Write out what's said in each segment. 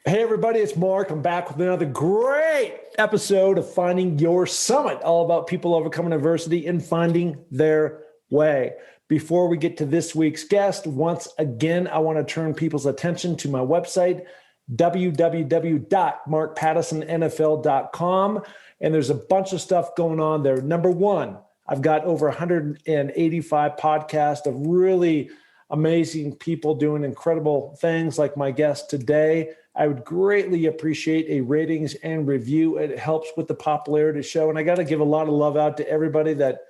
Hey, everybody, it's Mark. I'm back with another great episode of Finding Your Summit, all about people overcoming adversity and finding their way. Before we get to this week's guest, once again, I want to turn people's attention to my website, www.markpattisonnfl.com. And there's a bunch of stuff going on there. Number one, I've got over 185 podcasts of really amazing people doing incredible things like my guest today. I would greatly appreciate a ratings and review. It helps with the popularity of the show. And I got to give a lot of love out to everybody that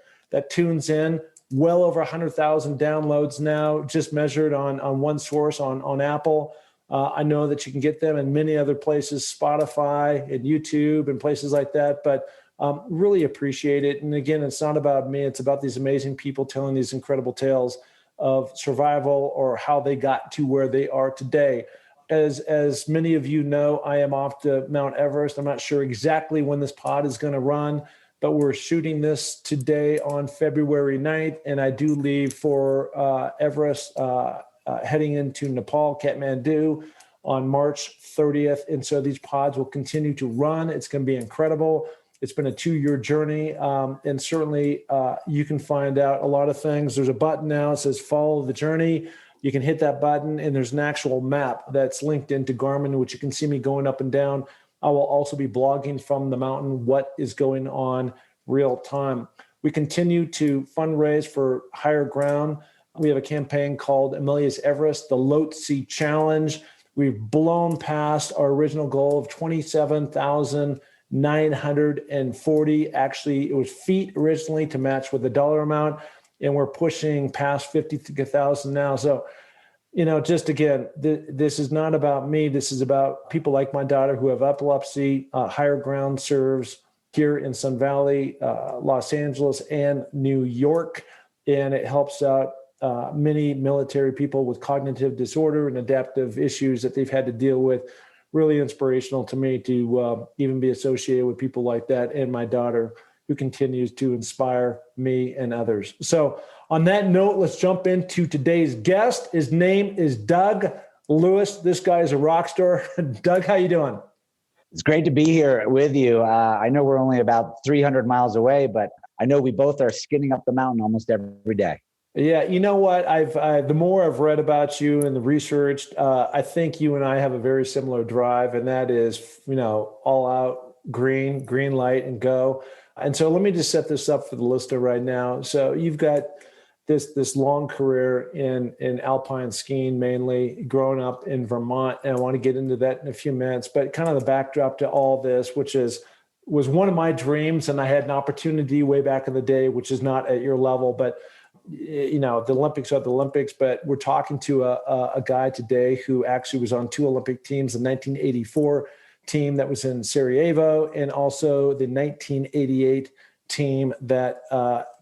tunes in. Well over 100,000 downloads now, just measured on one source on Apple. I know that you can get them in many other places, Spotify and YouTube and places like that. But really appreciate it. And again, it's not about me. It's about these amazing people telling these incredible tales of survival or how they got to where they are today. As many of you know, I am off to Mount Everest. I'm not sure exactly when this pod is going to run, but we're shooting this today on February 9th, and I do leave for Everest, heading into Nepal, Kathmandu, on March 30th. And so these pods will continue to run. It's going to be incredible. It's been a 2-year journey, and certainly you can find out a lot of things. There's a button now that says follow the journey. You can hit that button, and there's an actual map that's linked into Garmin, which you can see me going up and down. I will also be blogging from the mountain what is going on real time. We continue to fundraise for Higher Ground. We have a campaign called Amelia's Everest, the Lhotse Challenge. We've blown past our original goal of 27,940. Actually, it was feet originally to match with the dollar amount, and we're pushing past 50,000 now. So, just again, this is not about me. This is about people like my daughter who have epilepsy. Higher Ground serves here in Sun Valley, Los Angeles, and New York, and it helps out many military people with cognitive disorder and adaptive issues that they've had to deal with. Really inspirational to me to even be associated with people like that, and my daughter, who continues to inspire me and others. So on that note, let's jump into today's guest. His name is Doug Lewis. This guy is a rock star. Doug, how you doing? It's great to be here with you. I know we're only about 300 miles away, but I know we both are skinning up the mountain almost every day. Yeah, you know what? The more I've read about you and the research, I think you and I have a very similar drive, and that is, all out, green light, and go. And so let me just set this up for the listener right now. So you've got this long career in alpine skiing, mainly growing up in Vermont, and I want to get into that in a few minutes. But kind of the backdrop to all this, which was one of my dreams, and I had an opportunity way back in the day, which is not at your level, but the Olympics are the Olympics. But we're talking to a guy today who actually was on 2 Olympic teams, the 1984 team that was in Sarajevo, and also the 1988 team that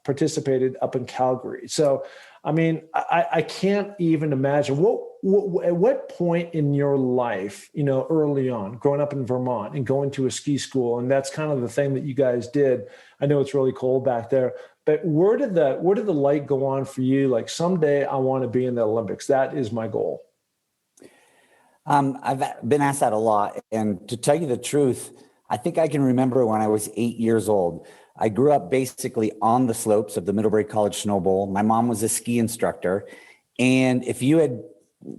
participated up in Calgary. So, I mean, I can't even imagine at what point in your life, early on, growing up in Vermont and going to a ski school, and that's kind of the thing that you guys did. I know it's really cold back there, but where did the light go on for you? Like, someday I want to be in the Olympics. That is my goal. I've been asked that a lot. And to tell you the truth, I think I can remember when I was 8 years old. I grew up basically on the slopes of the Middlebury College Snow Bowl. My mom was a ski instructor. And if you had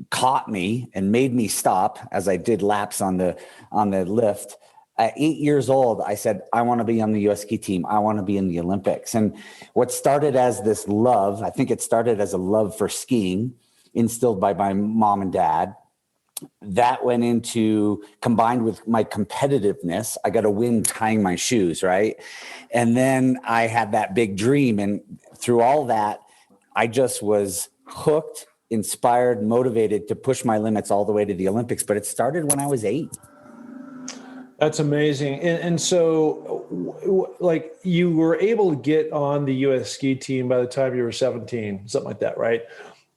caught me and made me stop as I did laps on the lift, at 8 years old, I said, I want to be on the U.S. ski team. I want to be in the Olympics. And what started as this love, I think it started as a love for skiing, instilled by my mom and dad. That went into, combined with my competitiveness, I got to win tying my shoes, right? And then I had that big dream. And through all that, I just was hooked, inspired, motivated to push my limits all the way to the Olympics. But it started when I was 8. That's amazing. And so, like, you were able to get on the U.S. ski team by the time you were 17, something like that, right?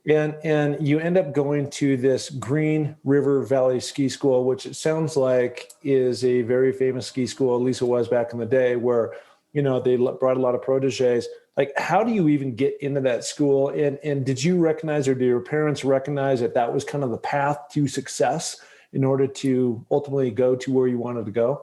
And you end up going to this Green River Valley Ski School, which it sounds like is a very famous ski school, at least it was back in the day, where, they brought a lot of proteges. Like, how do you even get into that school? And did you recognize, or did your parents recognize that was kind of the path to success in order to ultimately go to where you wanted to go?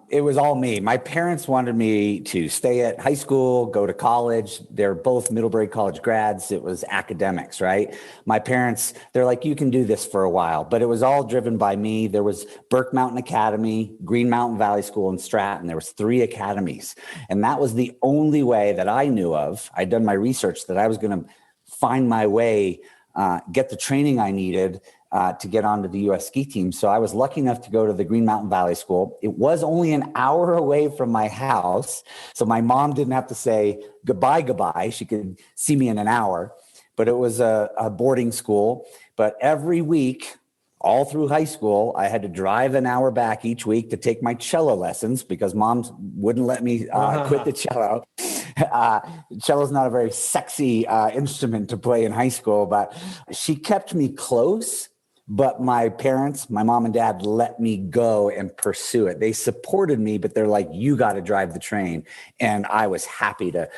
It was all me. My parents wanted me to stay at high school, go to college. They're both Middlebury College grads. It was academics, right? My parents, they're like, you can do this for a while, but it was all driven by me. There was Burke Mountain Academy, Green Mountain Valley School, and Stratton. There was 3 academies. And that was the only way that I knew of. I'd done my research that I was going to find my way, get the training I needed to get onto the U.S. ski team. So I was lucky enough to go to the Green Mountain Valley School. It was only an hour away from my house. So my mom didn't have to say goodbye. She could see me in an hour. But it was a boarding school. But every week, all through high school, I had to drive an hour back each week to take my cello lessons because mom wouldn't let me quit the cello. Cello's not a very sexy instrument to play in high school, but she kept me close. But my parents, my mom and dad, let me go and pursue it. They supported me, but they're like, you got to drive the train. And I was happy to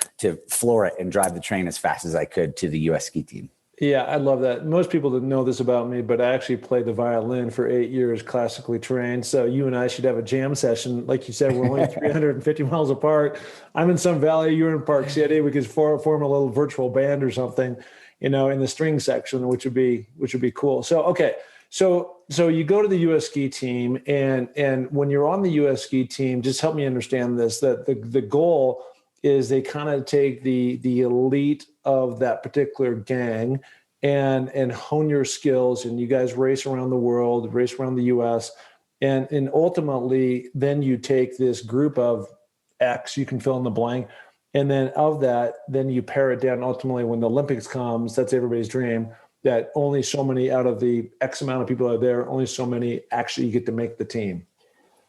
floor it and drive the train as fast as I could to the U.S. ski team. Yeah, I love that. Most people didn't know this about me, but I actually played the violin for 8 years, classically trained. So you and I should have a jam session. Like you said, we're only 350 miles apart. I'm in some valley, you're in Park City. We could form a little virtual band or something, in the string section, which would be cool. So, okay. So you go to the U.S. ski team, and when you're on the U.S. ski team, just help me understand this, that the goal is they kind of take the elite of that particular gang and hone your skills, and you guys race around the world, race around the U.S., and ultimately then you take this group of X, you can fill in the blank, and then of that, then you pare it down. Ultimately, when the Olympics comes, that's everybody's dream, that only so many out of the X amount of people are there, only so many actually get to make the team.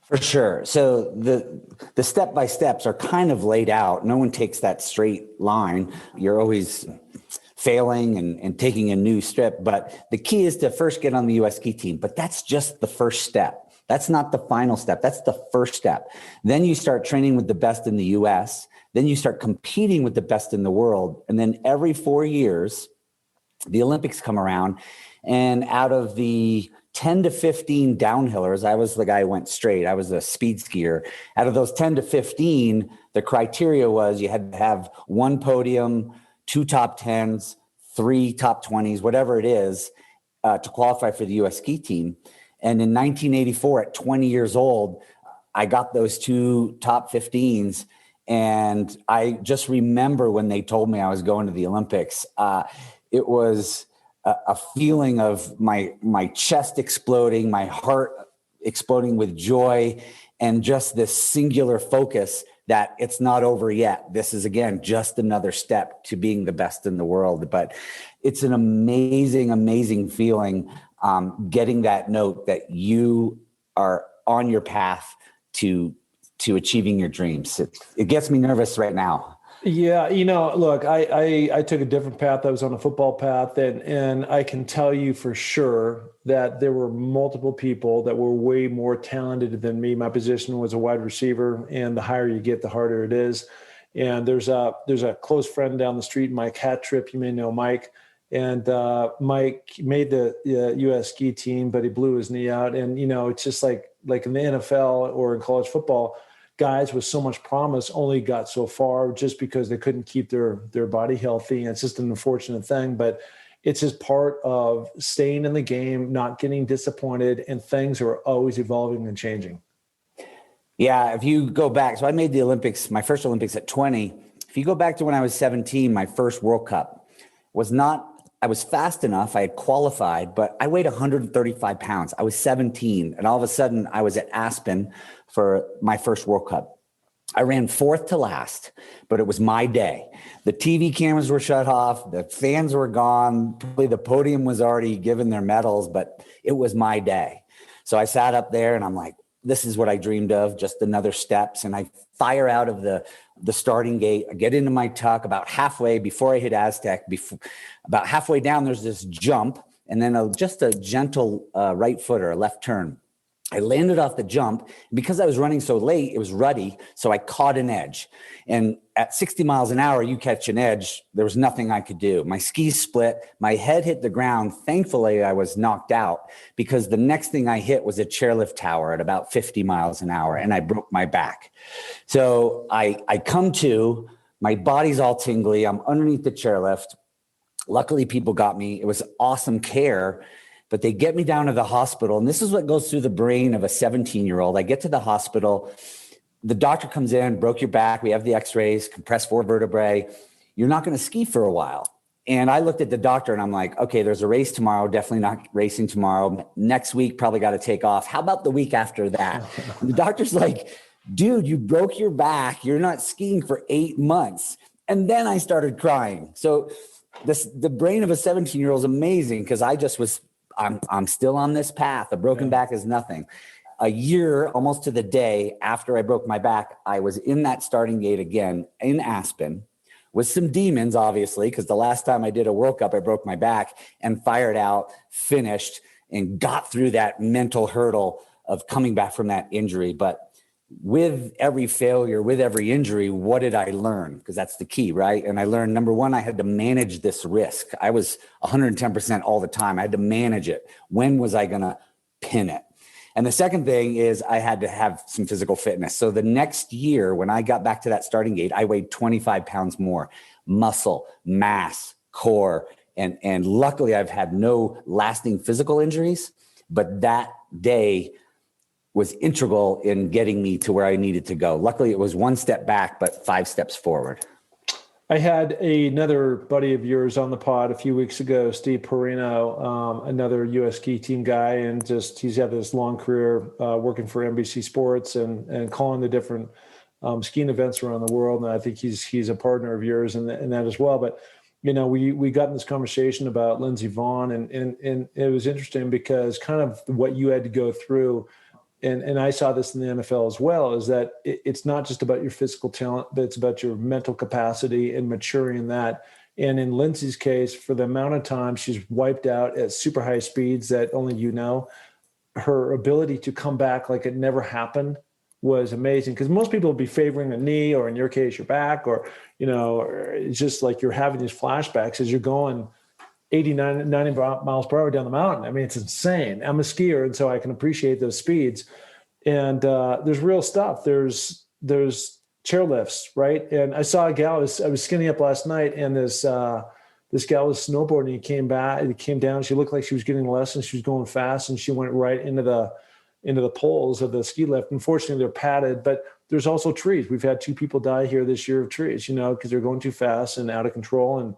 For sure. So the step-by-steps are kind of laid out. No one takes that straight line. You're always failing and taking a new step. But the key is to first get on the U.S. ski team. But that's just the first step. That's not the final step. That's the first step. Then you start training with the best in the U.S. Then you start competing with the best in the world. And then every 4 years, the Olympics come around. And out of the 10 to 15 downhillers, I was the guy who went straight. I was a speed skier. Out of those 10 to 15, the criteria was you had to have 1 podium, 2 top 10s, 3 top 20s, whatever it is, to qualify for the U.S. ski team. And in 1984, at 20 years old, I got those 2 top 15s. And I just remember when they told me I was going to the Olympics, it was a feeling of my chest exploding, my heart exploding with joy, and just this singular focus that it's not over yet. This is, again, just another step to being the best in the world. But it's an amazing, amazing feeling getting that note that you are on your path to achieving your dreams. It gets me nervous right now. Yeah, look, I took a different path. I was on a football path, and I can tell you for sure that there were multiple people that were way more talented than me. My position was a wide receiver, and the higher you get, the harder it is. And there's a close friend down the street, Mike Hattrip. You may know Mike. And Mike made the U.S. ski team, but he blew his knee out. And, it's just like in the NFL or in college football, guys with so much promise only got so far just because they couldn't keep their body healthy. And it's just an unfortunate thing, but it's just part of staying in the game, not getting disappointed, and things are always evolving and changing. Yeah, if you go back, so I made the Olympics, my first Olympics at 20. If you go back to when I was 17, my first World Cup I was fast enough. I had qualified, but I weighed 135 pounds. I was 17. And all of a sudden I was at Aspen for my first World Cup. I ran 4th to last, but it was my day. The TV cameras were shut off. The fans were gone. Probably the podium was already given their medals, but it was my day. So I sat up there and I'm like, this is what I dreamed of, just another steps. And I fire out of the starting gate. I get into my tuck about halfway before I hit Aztec. About halfway down, there's this jump, and then just a gentle right footer, a left turn. I landed off the jump. Because I was running so late, it was ruddy. So I caught an edge. And at 60 miles an hour, you catch an edge. There was nothing I could do. My skis split. My head hit the ground. Thankfully, I was knocked out because the next thing I hit was a chairlift tower at about 50 miles an hour, and I broke my back. So I come to, my body's all tingly. I'm underneath the chairlift. Luckily, people got me. It was awesome care. But they get me down to the hospital. And this is what goes through the brain of a 17-year-old. I get to the hospital. The doctor comes in, broke your back. We have the x-rays, compressed 4 vertebrae. You're not going to ski for a while. And I looked at the doctor and I'm like, okay, there's a race tomorrow. Definitely not racing tomorrow. Next week, probably got to take off. How about the week after that? And the doctor's like, dude, you broke your back. You're not skiing for 8 months. And then I started crying. So the brain of a 17-year-old is amazing because I'm still on this path. A broken back is nothing. A year, almost to the day after I broke my back, I was in that starting gate again in Aspen with some demons, obviously, because the last time I did a World Cup, I broke my back and fired out, finished, and got through that mental hurdle of coming back from that injury. But with every failure, with every injury, what did I learn? Because that's the key, right? And I learned, number one, I had to manage this risk. I was 110% all the time. I had to manage it. When was I going to pin it? And the second thing is I had to have some physical fitness. So the next year, when I got back to that starting gate, I weighed 25 pounds more, muscle, mass, core. And luckily, I've had no lasting physical injuries. But that day was integral in getting me to where I needed to go. Luckily, it was 1 step back, but 5 steps forward. I had another buddy of yours on the pod a few weeks ago, Steve Perino, another U.S. ski team guy, and he's had this long career working for NBC Sports and calling the different skiing events around the world. And I think he's a partner of yours in that as well. But we got in this conversation about Lindsey Vonn, and it was interesting because kind of what you had to go through. And I saw this in the NFL as well, is that it's not just about your physical talent, but it's about your mental capacity and maturing that. And in Lindsay's case, for the amount of time she's wiped out at super high speeds that only her ability to come back like it never happened was amazing. Because most people would be favoring a knee, or in your case, your back, or it's just like you're having these flashbacks as you're going 89, 90 miles per hour down the mountain. I mean, it's insane. I'm a skier, and so I can appreciate those speeds. And there's real stuff. There's chairlifts, right? And I saw a gal. I was skinny up last night, and this gal was snowboarding. He came back. It came down. She looked like she was getting less, and she was going fast, and she went right into the poles of the ski lift. Unfortunately, they're padded, but there's also trees. We've had 2 people die here this year of trees, because they're going too fast and out of control, and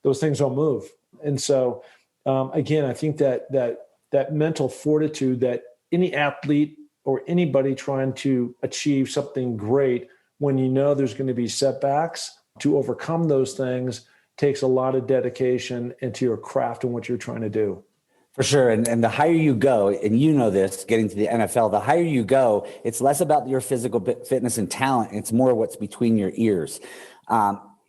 those things don't move. And so, again, I think that mental fortitude that any athlete or anybody trying to achieve something great, when there's going to be setbacks, to overcome those things takes a lot of dedication into your craft and what you're trying to do. For sure. And the higher you go, and this, getting to the NFL, the higher you go, it's less about your physical fitness and talent. It's more what's between your ears.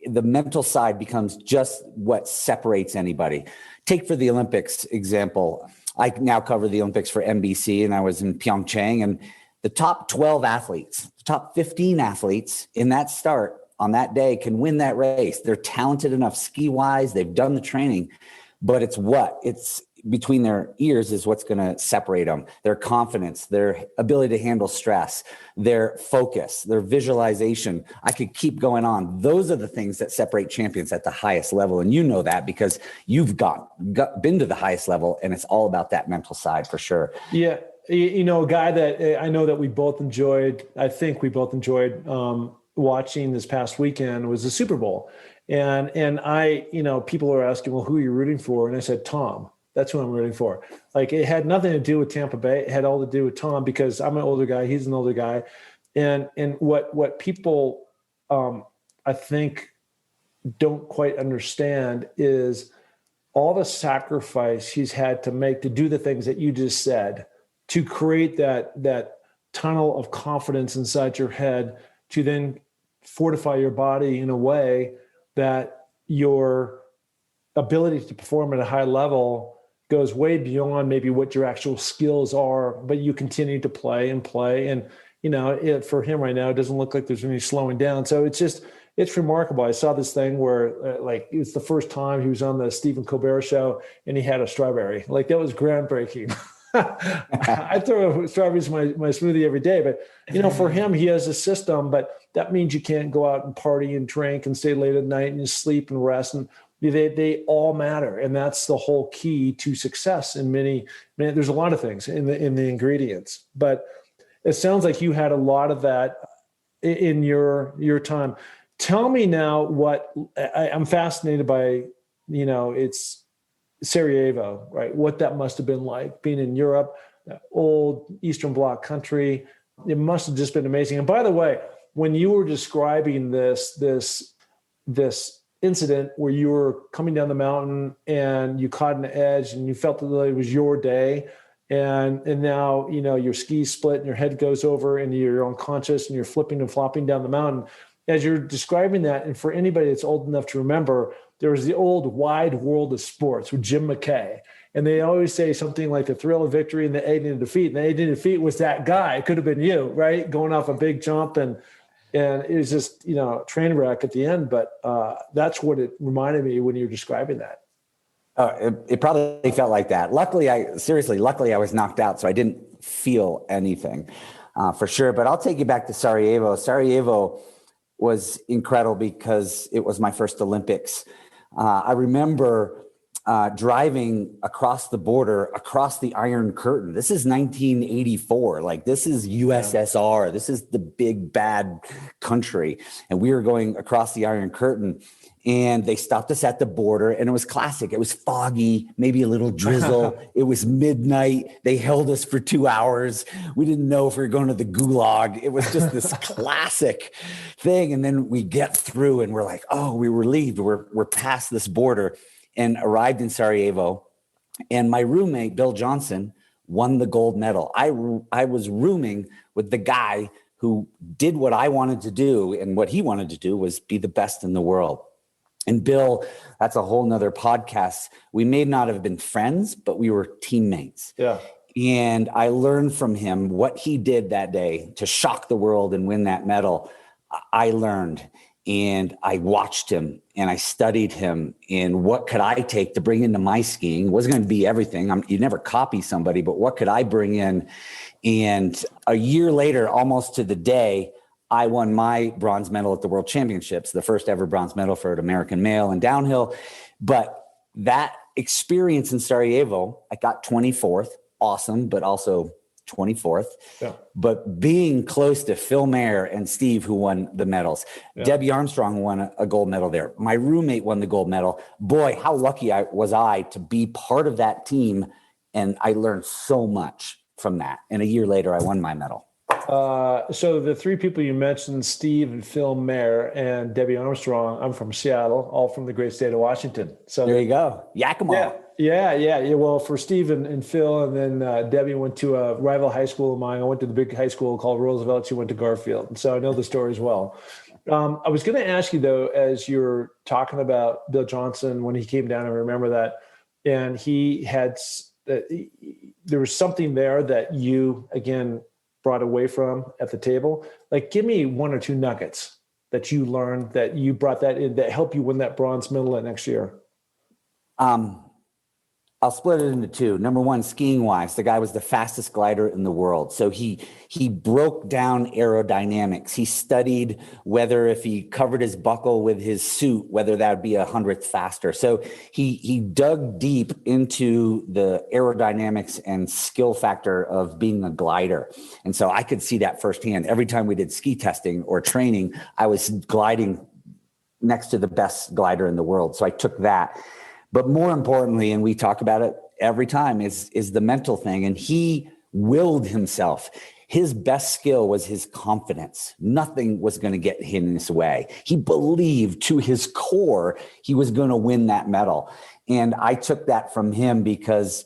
The mental side becomes just what separates anybody. Take for the Olympics example. I now cover the Olympics for NBC, and I was in Pyeongchang, and the top 12 athletes, the top 15 athletes in that start on that day can win that race. They're talented enough ski-wise. They've done the training, but it's between their ears is what's going to separate them. Their confidence, their ability to handle stress, their focus, their visualization. I could keep going on. Those are the things that separate champions at the highest level. And you know that because you've been to the highest level, and it's all about that mental side for sure. Yeah. A guy that I know that we both enjoyed, I think we both enjoyed watching this past weekend was the Super Bowl. And I, people are asking, well, who are you rooting for? And I said, Tom. That's who I'm rooting for. Like, it had nothing to do with Tampa Bay. It had all to do with Tom, because I'm an older guy. He's an older guy. And what people, I think, don't quite understand is all the sacrifice he's had to make to do the things that you just said, to create that tunnel of confidence inside your head, to then fortify your body in a way that your ability to perform at a high level goes way beyond maybe what your actual skills are, but you continue to play and play. And, for him right now, it doesn't look like there's any slowing down. So it's remarkable. I saw this thing where it's the first time he was on the Stephen Colbert show and he had a strawberry. Like, that was groundbreaking. I throw strawberries in my smoothie every day, but for him, he has a system, but that means you can't go out and party and drink and stay late at night and just sleep and rest. And they all matter. And that's the whole key to success in there's a lot of things in the ingredients, but it sounds like you had a lot of that in your time. Tell me now I'm fascinated by, it's Sarajevo, right? What that must have been like being in Europe, old Eastern Bloc country. It must have just been amazing. And by the way, when you were describing this incident where you were coming down the mountain and you caught an edge and you felt that it was your day, and now your skis split and your head goes over and you're unconscious and you're flipping and flopping down the mountain. As you're describing that, and for anybody that's old enough to remember, there was the old Wide World of Sports with Jim McKay. And they always say something like the thrill of victory and the agony of defeat. And the agony of defeat was that guy. It could have been you, right? Going off a big jump. And it was just, train wreck at the end. But that's what it reminded me when you were describing that. It probably felt like that. Luckily, I was knocked out, so I didn't feel anything for sure. But I'll take you back to Sarajevo. Sarajevo was incredible because it was my first Olympics. I remember driving across the border, across the Iron Curtain. This is 1984. Like, this is USSR. This is the big bad country. And we were going across the Iron Curtain, and they stopped us at the border, and it was classic. It was foggy, maybe a little drizzle. It was midnight. They held us for 2 hours. We didn't know if we were going to the gulag. It was just this classic thing. And then we get through and we're like, oh, we were relieved. We're past this border, and arrived in Sarajevo. And my roommate, Bill Johnson, won the gold medal. I was rooming with the guy who did what I wanted to do, and what he wanted to do was be the best in the world. And Bill, that's a whole nother podcast. We may not have been friends, but we were teammates. Yeah. And I learned from him what he did that day to shock the world and win that medal. I learned, and I watched him and I studied him, and what could I take to bring into my skiing? It wasn't going to be everything. You never copy somebody, but what could I bring in? And a year later, almost to the day, I won my bronze medal at the World Championships, the first ever bronze medal for an American male in downhill. But that experience in Sarajevo, I got 24th, awesome, but also 24th. Yeah. But being close to Phil Mayer and Steve, who won the medals, Debbie Armstrong won a gold medal there. My roommate won the gold medal. Boy, how lucky was I to be part of that team. And I learned so much from that. And a year later, I won my medal. So the three people you mentioned, Steve and Phil Mayer and Debbie Armstrong, I'm from Seattle, all from the great state of Washington. So there you go. Yakima. Yeah. Well, for Steve and Phil, and then Debbie went to a rival high school of mine. I went to the big high school called Roosevelt. She went to Garfield. And so I know the story as well. I was going to ask you, though, as you're talking about Bill Johnson, when he came down, I remember that, and he had, there was something there that you, again, brought away from at the table. Like, give me one or two nuggets that you learned that you brought that in that helped you win that bronze medal that next year. I'll split it into two. Number one, skiing wise, the guy was the fastest glider in the world. So he broke down aerodynamics. He studied whether if he covered his buckle with his suit, whether that would be 100th faster. So he dug deep into the aerodynamics and skill factor of being a glider. And so I could see that firsthand. Every time we did ski testing or training, I was gliding next to the best glider in the world. So I took that. But more importantly, and we talk about it every time, is the mental thing. And he willed himself. His best skill was his confidence. Nothing was going to get in his way. He believed to his core he was going to win that medal. And I took that from him because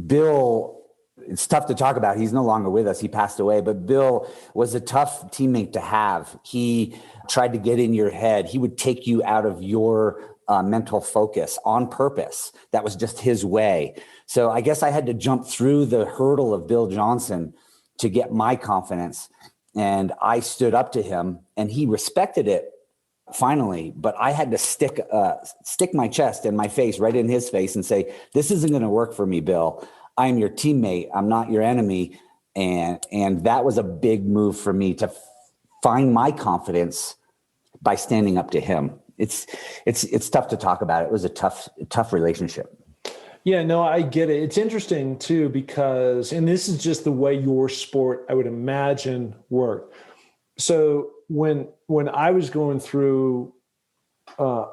Bill, it's tough to talk about. He's no longer with us. He passed away. But Bill was a tough teammate to have. He tried to get in your head. He would take you out of your mental focus on purpose. That was just his way. So I guess I had to jump through the hurdle of Bill Johnson to get my confidence. And I stood up to him and he respected it finally, but I had to stick my chest and my face right in his face and say, this isn't going to work for me, Bill. I'm your teammate. I'm not your enemy. And that was a big move for me to find my confidence by standing up to him. It's tough to talk about. It was a tough relationship. Yeah, no, I get it. It's interesting too, because, and this is just the way your sport, I would imagine, worked. So when I was going through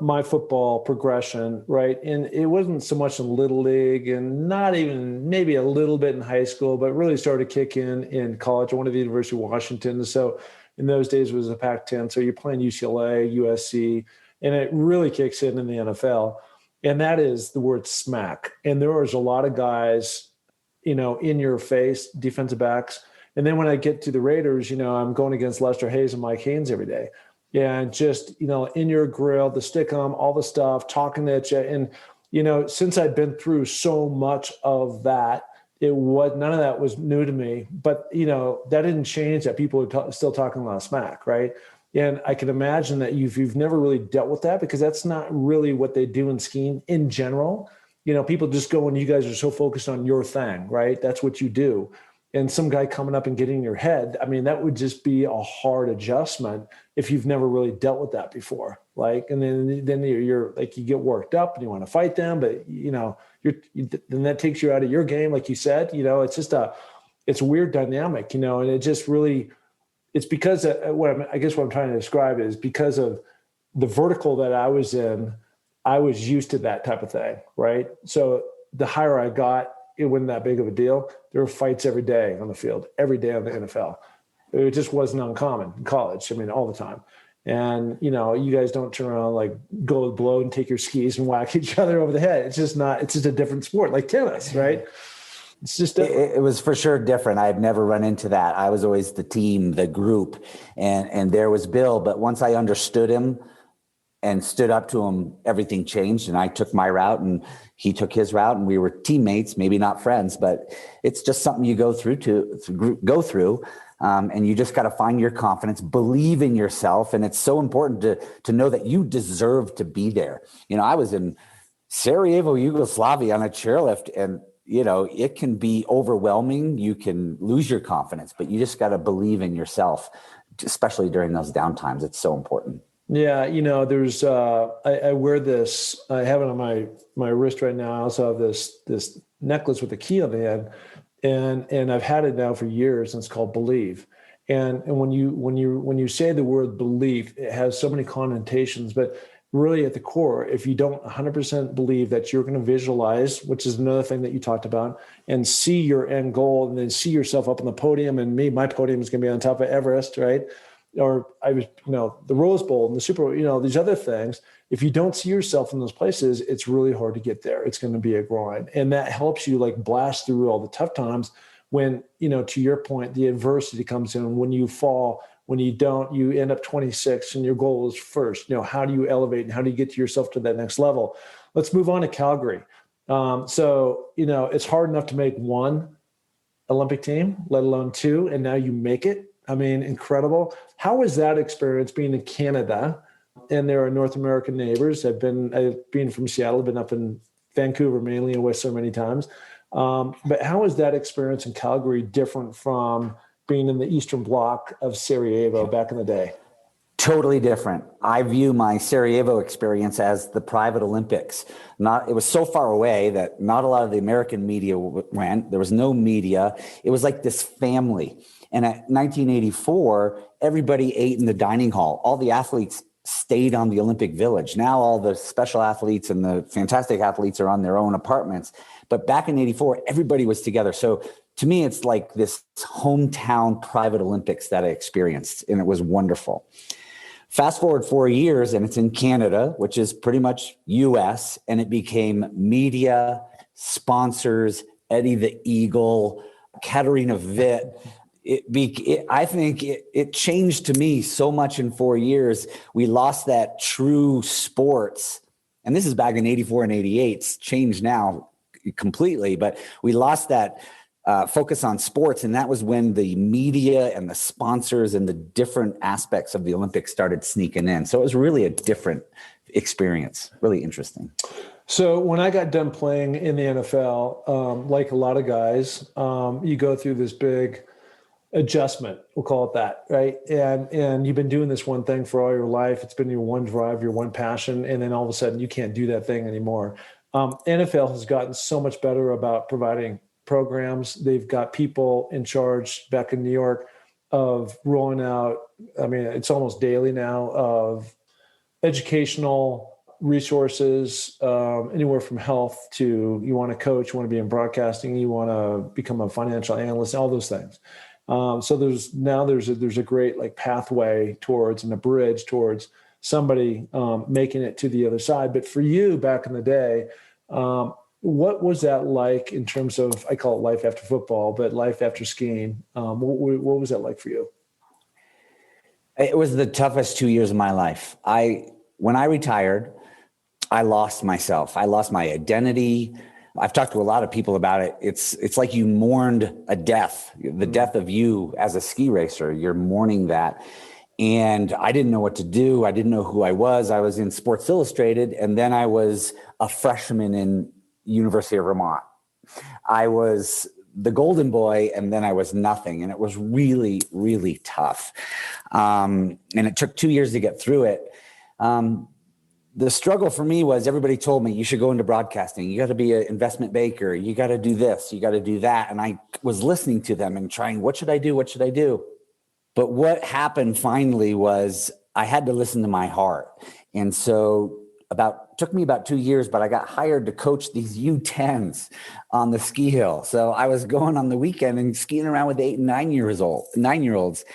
my football progression, right, and it wasn't so much in Little League and not even maybe a little bit in high school, but really started to kick in college. I went to the University of Washington. So in those days it was a Pac-10. So you're playing UCLA, USC, and it really kicks in the NFL. And that is the word smack. And there was a lot of guys, in your face, defensive backs. And then when I get to the Raiders, I'm going against Lester Hayes and Mike Haynes every day. And just, in your grill, the stick 'em, all the stuff, talking at you. And, since I'd been through so much of that, none of that was new to me. But, that didn't change that people were still talking a lot of smack, right? And I can imagine that you've never really dealt with that, because that's not really what they do in skiing in general. People just go, and you guys are so focused on your thing, right? That's what you do. And some guy coming up and getting in your head, I mean, that would just be a hard adjustment if you've never really dealt with that before. And then you're like, you get worked up and you want to fight them, but then that takes you out of your game. Like you said, it's just it's a weird dynamic, and it just really, it's because I guess what I'm trying to describe is because of the vertical that I was in, I was used to that type of thing, right? So the higher I got, it wasn't that big of a deal. There were fights every day on the field, every day on the NFL. It just wasn't uncommon in college. I mean, all the time. And, you guys don't turn around, like go blow and take your skis and whack each other over the head. It's just a different sport, like tennis, right? It's just it was for sure different. I had never run into that. I was always the team, the group, and there was Bill. But once I understood him and stood up to him, everything changed, and I took my route and he took his route, and we were teammates, maybe not friends, but it's just something you go through. And you just got to find your confidence, believe in yourself. And it's so important to know that you deserve to be there. I was in Sarajevo, Yugoslavia on a chairlift, and it can be overwhelming. You can lose your confidence, but you just got to believe in yourself, especially during those downtimes. It's so important. Yeah. There's, I wear this, I have it on my wrist right now. I also have this necklace with a key on the end, and I've had it now for years, and it's called Believe. And when you say the word belief, it has so many connotations, but really at the core, if you don't 100% believe that you're going to visualize, which is another thing that you talked about, and see your end goal, and then see yourself up on the podium, and my podium is going to be on top of Everest, right? Or I was, the Rose Bowl and the Super Bowl, these other things. If you don't see yourself in those places, it's really hard to get there. It's going to be a grind. And that helps you like blast through all the tough times when, to your point, the adversity comes in. When you fall, when you don't, you end up 26 and your goal is first. How do you elevate and how do you get yourself to that next level? Let's move on to Calgary. So it's hard enough to make one Olympic team, let alone two, and now you make it. I mean, incredible. How was that experience being in Canada? And there are North American neighbors. I've been from Seattle, been up in Vancouver mainly, and Whistler many times. But how is that experience in Calgary different from being in the Eastern Bloc of Sarajevo back in the day? Totally different. I view my Sarajevo experience as the private Olympics. It was so far away that not a lot of the American media went. There was no media. It was like this family. And at 1984, everybody ate in the dining hall. All the athletes stayed on the Olympic Village. Now all the special athletes and the fantastic athletes are on their own apartments. But back in 84, everybody was together. So to me, it's like this hometown private Olympics that I experienced, and it was wonderful. Fast forward 4 years, and it's in Canada, which is pretty much US, and it became media, sponsors, Eddie the Eagle, Katarina Witt. I think it changed to me so much in 4 years. We lost that true sports And this is back in 84 and 88. It's changed now completely, but we lost that focus on sports. And that was when the media and the sponsors and the different aspects of the Olympics started sneaking in. So it was really a different experience, really interesting. So when I got done playing in the NFL, like a lot of guys, you go through this big adjustment, we'll call it that, right? And you've been doing this one thing for all your life. It's been your one drive, your one passion, and then all of a sudden you can't do that thing anymore. NFL has gotten so much better about providing programs. They've got people in charge back in New York of rolling out, I mean, it's almost daily now, of educational resources, anywhere from health to you want to coach, you want to be in broadcasting, you want to become a financial analyst, all those things. So there's a great like pathway towards and a bridge towards somebody making it to the other side. But for you back in the day, what was that like in terms of, I call it life after football, but life after skiing? What was that like for you? It was the toughest 2 years of my life. When I retired, I lost myself. I lost my identity. I've talked to a lot of people about it. It's like you mourned a death, the death of you as a ski racer. You're mourning that. And I didn't know what to do. I didn't know who I was. I was in Sports Illustrated, and then I was a freshman in University of Vermont. I was the golden boy, and then I was nothing. And it was really, really tough. And it took 2 years to get through it. The struggle for me was everybody told me you should go into broadcasting. You got to be an investment banker. You got to do this. You got to do that. And I was listening to them and trying, what should I do? What should I do? But what happened finally was I had to listen to my heart. And so took me about 2 years, but I got hired to coach these U10s on the ski hill. So I was going on the weekend and skiing around with 8 and 9-year-olds.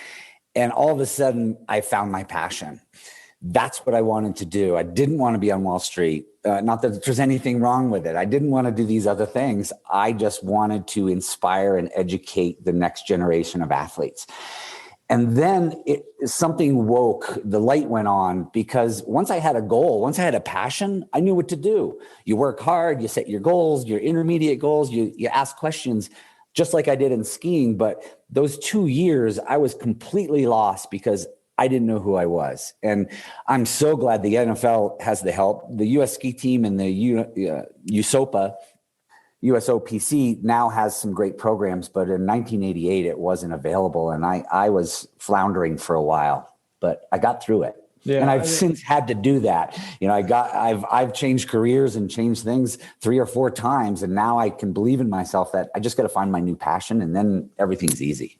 And all of a sudden I found my passion. That's what I wanted to do. I didn't want to be on Wall Street. Not that there's anything wrong with it. I didn't want to do these other things. I just wanted to inspire and educate the next generation of athletes. And then something woke, the light went on, because once I had a goal, once I had a passion, I knew what to do. You work hard, you set your goals, your intermediate goals, you ask questions, just like I did in skiing. But those 2 years, I was completely lost because I didn't know who I was. And I'm so glad the NFL has the help. The U.S. ski team and the USOPC now has some great programs, but in 1988, it wasn't available. And I was floundering for a while, but I got through it. Yeah, and I've since had to do that. You know, I've changed careers and changed things 3 or 4 times. And now I can believe in myself that I just got to find my new passion, and then everything's easy.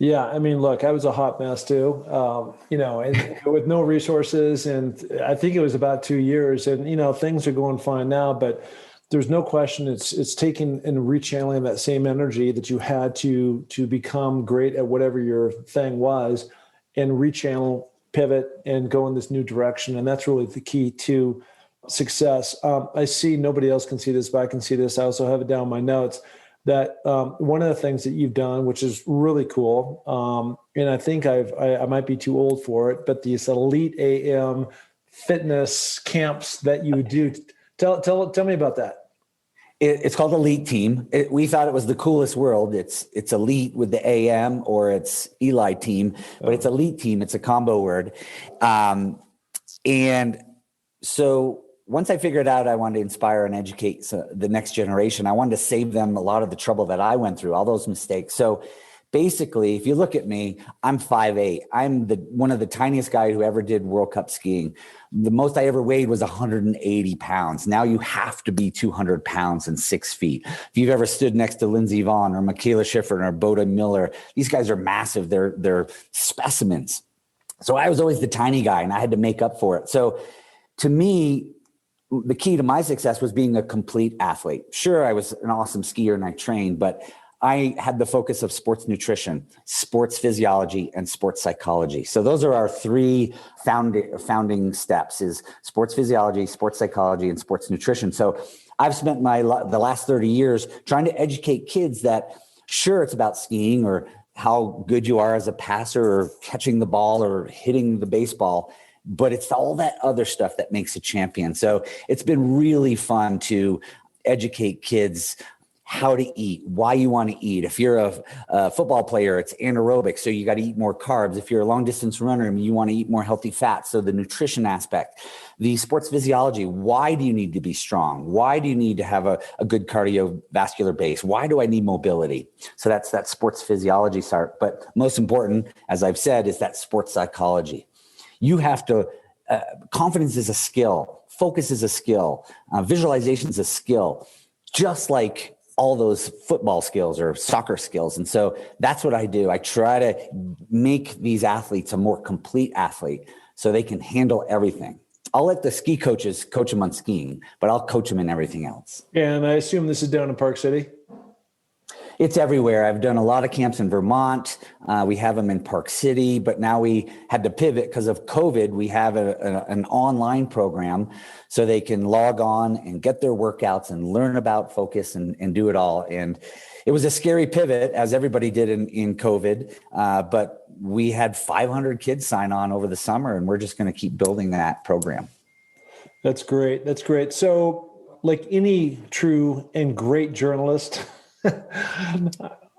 Yeah, I mean, look, I was a hot mess too, and with no resources. And I think it was about 2 years, and, things are going fine now, but there's no question it's taking and rechanneling that same energy that you had to become great at whatever your thing was, and rechannel, pivot, and go in this new direction. And that's really the key to success. I see nobody else can see this, but I can see this. I also have it down in my notes that one of the things that you've done, which is really cool, and I think I might be too old for it, but these elite AM fitness camps that you do. Tell me about that. It's called Elite Team. We thought it was the coolest word. It's elite with the AM, or it's ELITEAM, but it's Elite Team. It's a combo word. And so once I figured out I wanted to inspire and educate the next generation, I wanted to save them a lot of the trouble that I went through, all those mistakes. So basically, if you look at me, I'm 5'8". I'm one of the tiniest guys who ever did World Cup skiing. The most I ever weighed was 180 pounds. Now you have to be 200 pounds and 6 feet. If you've ever stood next to Lindsey Vonn or Michaela Schifrin or Boda Miller, these guys are massive. They're specimens. So I was always the tiny guy, and I had to make up for it. So to me, the key to my success was being a complete athlete. Sure, I was an awesome skier and I trained, but I had the focus of sports nutrition, sports physiology, and sports psychology. So those are our 3 founding steps: is sports physiology, sports psychology, and sports nutrition. So I've spent the last 30 years trying to educate kids that, sure, it's about skiing or how good you are as a passer or catching the ball or hitting the baseball, but it's all that other stuff that makes a champion. So it's been really fun to educate kids how to eat, why you want to eat. If you're a football player, it's anaerobic, so you got to eat more carbs. If you're a long distance runner, you want to eat more healthy fats. So the nutrition aspect, the sports physiology, why do you need to be strong? Why do you need to have a good cardiovascular base? Why do I need mobility? So that's that sports physiology part. But most important, as I've said, is that sports psychology. You have to, confidence is a skill. Focus is a skill. Visualization is a skill. Just like all those football skills or soccer skills. And so that's what I do. I try to make these athletes a more complete athlete so they can handle everything. I'll let the ski coaches coach them on skiing, but I'll coach them in everything else. And I assume this is down in Park City? It's everywhere. I've done a lot of camps in Vermont. We have them in Park City, but now we had to pivot because of COVID. We have an online program so they can log on and get their workouts and learn about focus and do it all. And it was a scary pivot, as everybody did in COVID, but we had 500 kids sign on over the summer, and we're just going to keep building that program. That's great. That's great. So like any true and great journalist,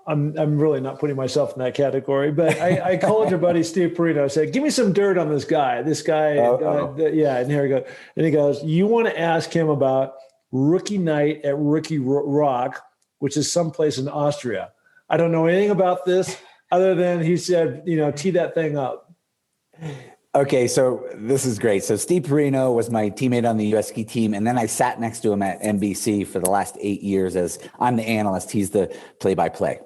I'm really not putting myself in that category, but I called your buddy Steve Perino. I said, give me some dirt on this guy. Yeah. And here we go. And he goes, you want to ask him about rookie night at Rookie Rock, which is someplace in Austria. I don't know anything about this other than he said, tee that thing up. Okay, so this is great. So Steve Perino was my teammate on the U.S. ski team, and then I sat next to him at NBC for the last 8 years as I'm the analyst. He's the play-by-play.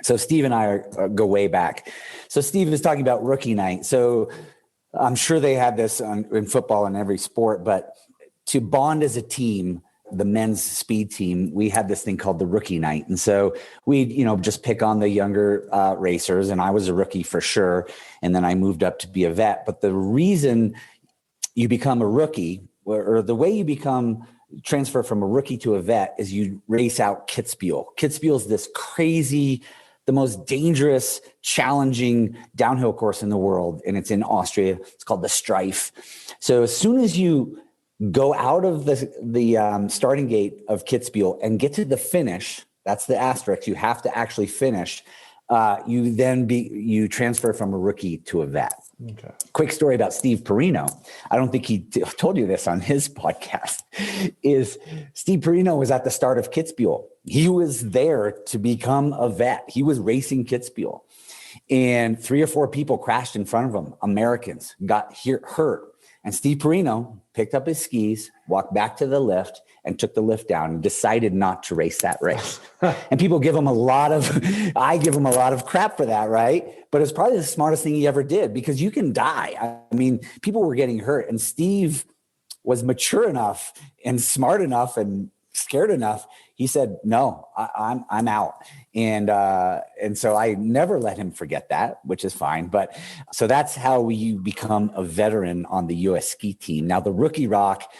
So Steve and I go way back. So Steve is talking about rookie night. So I'm sure they have this in football and every sport, but to bond as a team, the men's speed team, we had this thing called the rookie night. And so we'd, just pick on the younger racers, and I was a rookie for sure. And then I moved up to be a vet. But the reason you become a rookie, or the way you transfer from a rookie to a vet, is you race out Kitzbühel. Kitzbühel is this crazy, the most dangerous, challenging downhill course in the world. And it's in Austria. It's called the Strife. So as soon as you go out of the starting gate of Kitzbühel and get to the finish, that's the asterisk, you have to actually finish, you transfer from a rookie to a vet. Okay. Quick story about Steve Perino. I don't think he told you this on his podcast, is Steve Perino was at the start of Kitzbühel. He was there to become a vet. He was racing Kitzbühel, and 3 or 4 people crashed in front of him. Americans got hurt. And Steve Perino picked up his skis, walked back to the lift, and took the lift down and decided not to race that race. And people give him I give him a lot of crap for that, right? But it's probably the smartest thing he ever did, because you can die. I mean, people were getting hurt, and Steve was mature enough and smart enough and scared enough. He said, no, I'm out. And so I never let him forget that, which is fine. But so that's how you become a veteran on the U.S. ski team. Now, the rookie rock,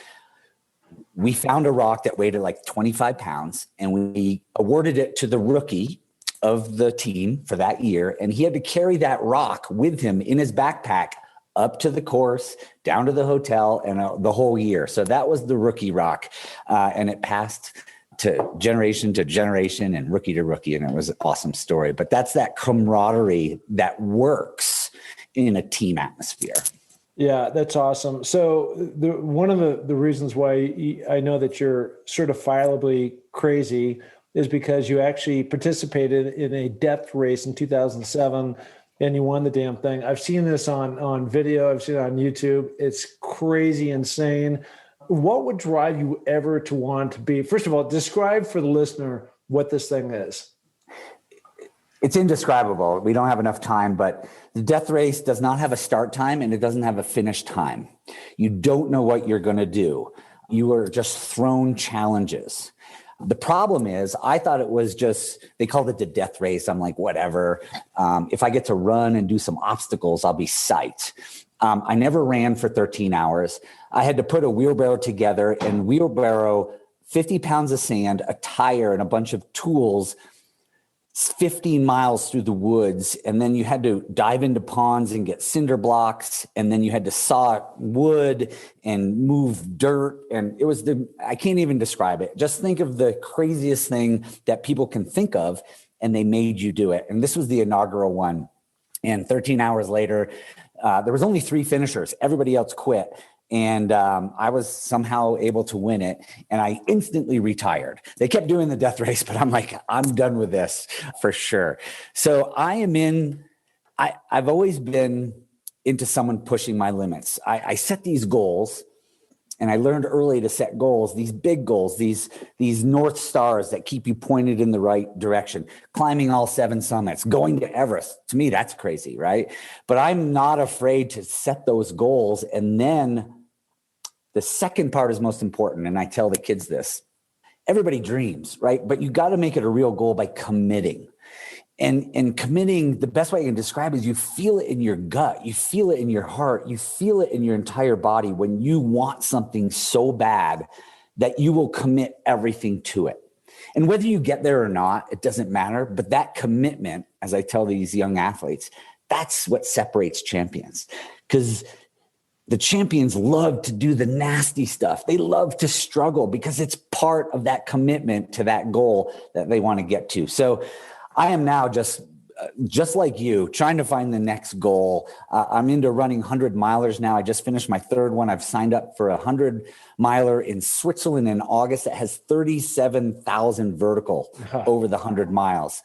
we found a rock that weighed like 25 pounds, and we awarded it to the rookie of the team for that year. And he had to carry that rock with him in his backpack up to the course, down to the hotel, and the whole year. So that was the rookie rock. And it passed to generation and rookie to rookie. And it was an awesome story. But that's that camaraderie that works in a team atmosphere. Yeah, that's awesome. So one of the reasons why I know that you're certifiably crazy is because you actually participated in a depth race in 2007 and you won the damn thing. I've seen this on video. I've seen it on YouTube. It's crazy, insane. What would drive you ever to want to be, first of all, describe for the listener what this thing is. It's indescribable. We don't have enough time, but the death race does not have a start time and it doesn't have a finish time. You don't know what you're going to do. You are just thrown challenges. The problem is, I thought it was they called it the death race. I'm like, whatever. If I get to run and do some obstacles, I'll be psyched. I never ran for 13 hours. I had to put a wheelbarrow together and wheelbarrow 50 pounds of sand, a tire, and a bunch of tools 15 miles through the woods, and then you had to dive into ponds and get cinder blocks, and then you had to saw wood and move dirt, and it was I can't even describe it. Just think of the craziest thing that people can think of, and they made you do it. And this was the inaugural one. And 13 hours later, there was only 3 finishers. Everybody else quit. And I was somehow able to win it, and I instantly retired. They kept doing the death race, but I'm like, I'm done with this for sure. So I've always been into someone pushing my limits. I set these goals, and I learned early to set goals, these big goals, these North Stars that keep you pointed in the right direction, climbing all 7 summits, going to Everest. To me, that's crazy, right? But I'm not afraid to set those goals. And then the second part is most important. And I tell the kids this: everybody dreams, right? But you got to make it a real goal by committing. And committing, the best way I can describe it is you feel it in your gut, you feel it in your heart, you feel it in your entire body when you want something so bad that you will commit everything to it. And whether you get there or not, it doesn't matter. But that commitment, as I tell these young athletes, that's what separates champions. Because the champions love to do the nasty stuff. They love to struggle because it's part of that commitment to that goal that they want to get to. So I am now just like you, trying to find the next goal. I'm into running 100-milers now. I just finished my 3rd one. I've signed up for a 100-miler in Switzerland in August that has 37,000 vertical over the 100 miles.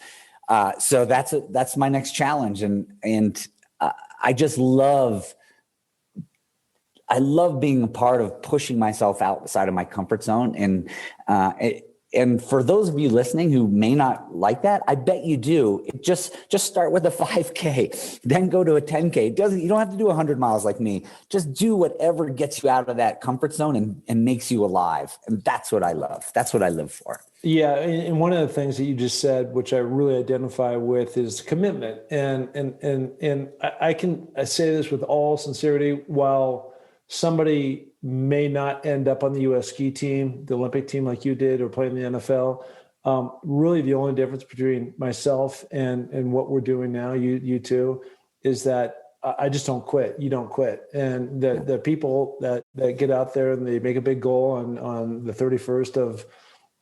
So that's my next challenge. And I just love being a part of pushing myself outside of my comfort zone. And for those of you listening who may not like that, I bet you do. Just start with a 5K, then go to a 10K. You don't have to do 100 miles like me. Just do whatever gets you out of that comfort zone and makes you alive. And that's what I love. That's what I live for. Yeah. And one of the things that you just said, which I really identify with, is commitment. And I say this with all sincerity. While somebody may not end up on the U.S. ski team, the Olympic team like you did, or play in the NFL, really the only difference between myself and what we're doing now, you two, is that I just don't quit. You don't quit. And the people that get out there and they make a big goal on the 31st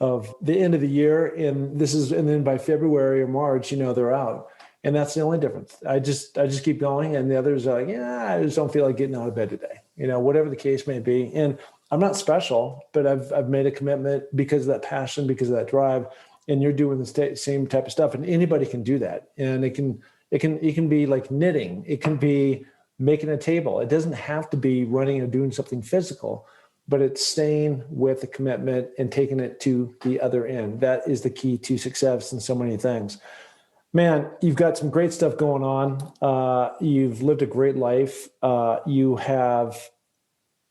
of the end of the year, and then by February or March, they're out. And that's the only difference. I just keep going, and the others are like, I just don't feel like getting out of bed today. Whatever the case may be. And I'm not special, but I've made a commitment because of that passion, because of that drive. And you're doing the same type of stuff, and anybody can do that. And it can be like knitting. It can be making a table. It doesn't have to be running or doing something physical, but it's staying with the commitment and taking it to the other end. That is the key to success in so many things. Man, you've got some great stuff going on. You've lived a great life. You have,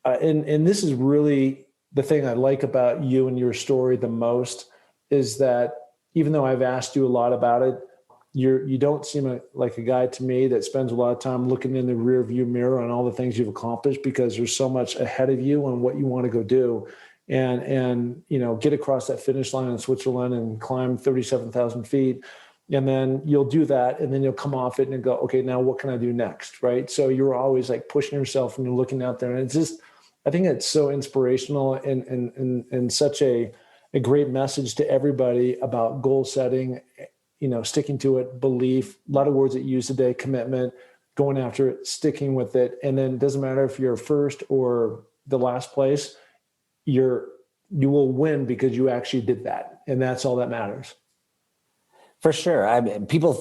and this is really the thing I like about you and your story the most, is that even though I've asked you a lot about it, you don't seem like a guy to me that spends a lot of time looking in the rear view mirror on all the things you've accomplished, because there's so much ahead of you on what you want to go do. And get across that finish line in Switzerland and climb 37,000 feet. And then you'll do that, and then you'll come off it and go, okay, now what can I do next, right? So you're always like pushing yourself and you're looking out there, and it's just, I think it's so inspirational and such a great message to everybody about goal setting, sticking to it, belief, a lot of words that you use today, commitment, going after it, sticking with it. And then it doesn't matter if you're first or the last place, you will win because you actually did that. And that's all that matters. For sure. I mean, people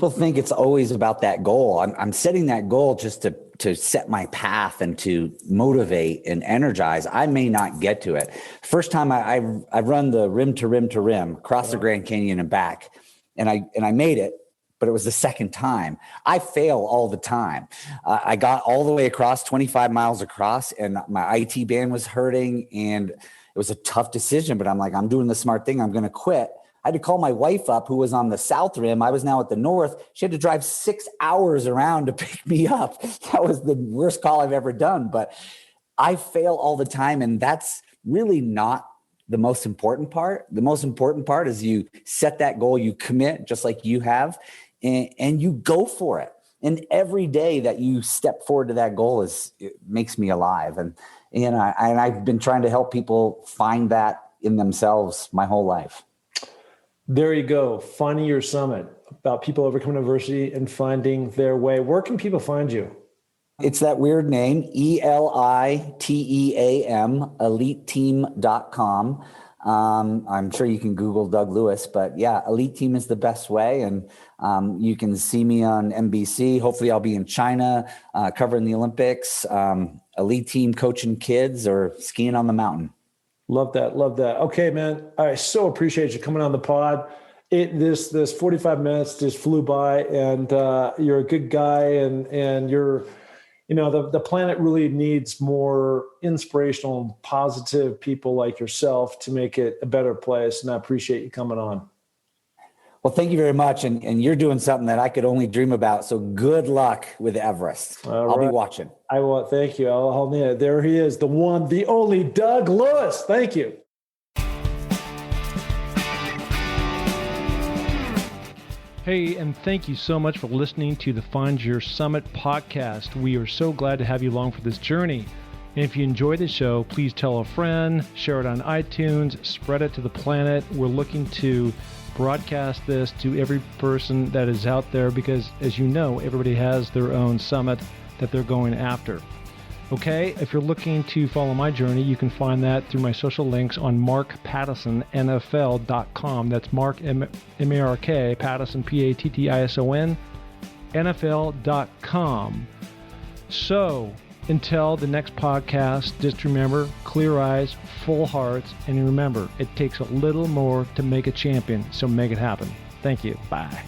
think it's always about that goal. I'm setting that goal just to set my path and to motivate and energize. I may not get to it. First time I've run the rim to rim to rim across the Grand Canyon and back, and I made it, but it was the second time. I fail all the time. I got all the way across, 25 miles across, and my IT band was hurting, and it was a tough decision. But I'm like, I'm doing the smart thing. I'm going to quit. I had to call my wife up, who was on the south rim. I was now at the north. She had to drive 6 hours around to pick me up. That was the worst call I've ever done. But I fail all the time. And that's really not the most important part. The most important part is you set that goal, you commit just like you have, and you go for it. And every day that you step forward to that goal it makes me alive. And I've been trying to help people find that in themselves my whole life. There you go. Finding your summit, about people overcoming adversity and finding their way. Where can people find you? It's that weird name, ELITEAM, ELITEAM.com. I'm sure you can Google Doug Lewis, but yeah, Elite Team is the best way. And you can see me on NBC. Hopefully I'll be in China covering the Olympics, Elite Team coaching kids or skiing on the mountain. Love that. Love that. Okay, man. I so appreciate you coming on the pod. This 45 minutes just flew by, and you're a good guy, and you're, the planet really needs more inspirational and positive people like yourself to make it a better place. And I appreciate you coming on. Well, thank you very much. And you're doing something that I could only dream about. So good luck with Everest. I'll be watching. I will. Thank you. There he is, the one, the only Doug Lewis. Thank you. Hey, and thank you so much for listening to the Find Your Summit podcast. We are so glad to have you along for this journey. And if you enjoy the show, please tell a friend, share it on iTunes, spread it to the planet. We're looking to broadcast this to every person that is out there because, as you know, everybody has their own summit that they're going after. Okay, if you're looking to follow my journey, you can find that through my social links on markpattissonnfl.com. That's Mark, M-A-R-K, Pattison, P-A-T-T-I-S-O-N, NFL.com. So, until the next podcast, just remember, clear eyes, full hearts, and remember, it takes a little more to make a champion, so make it happen. Thank you. Bye.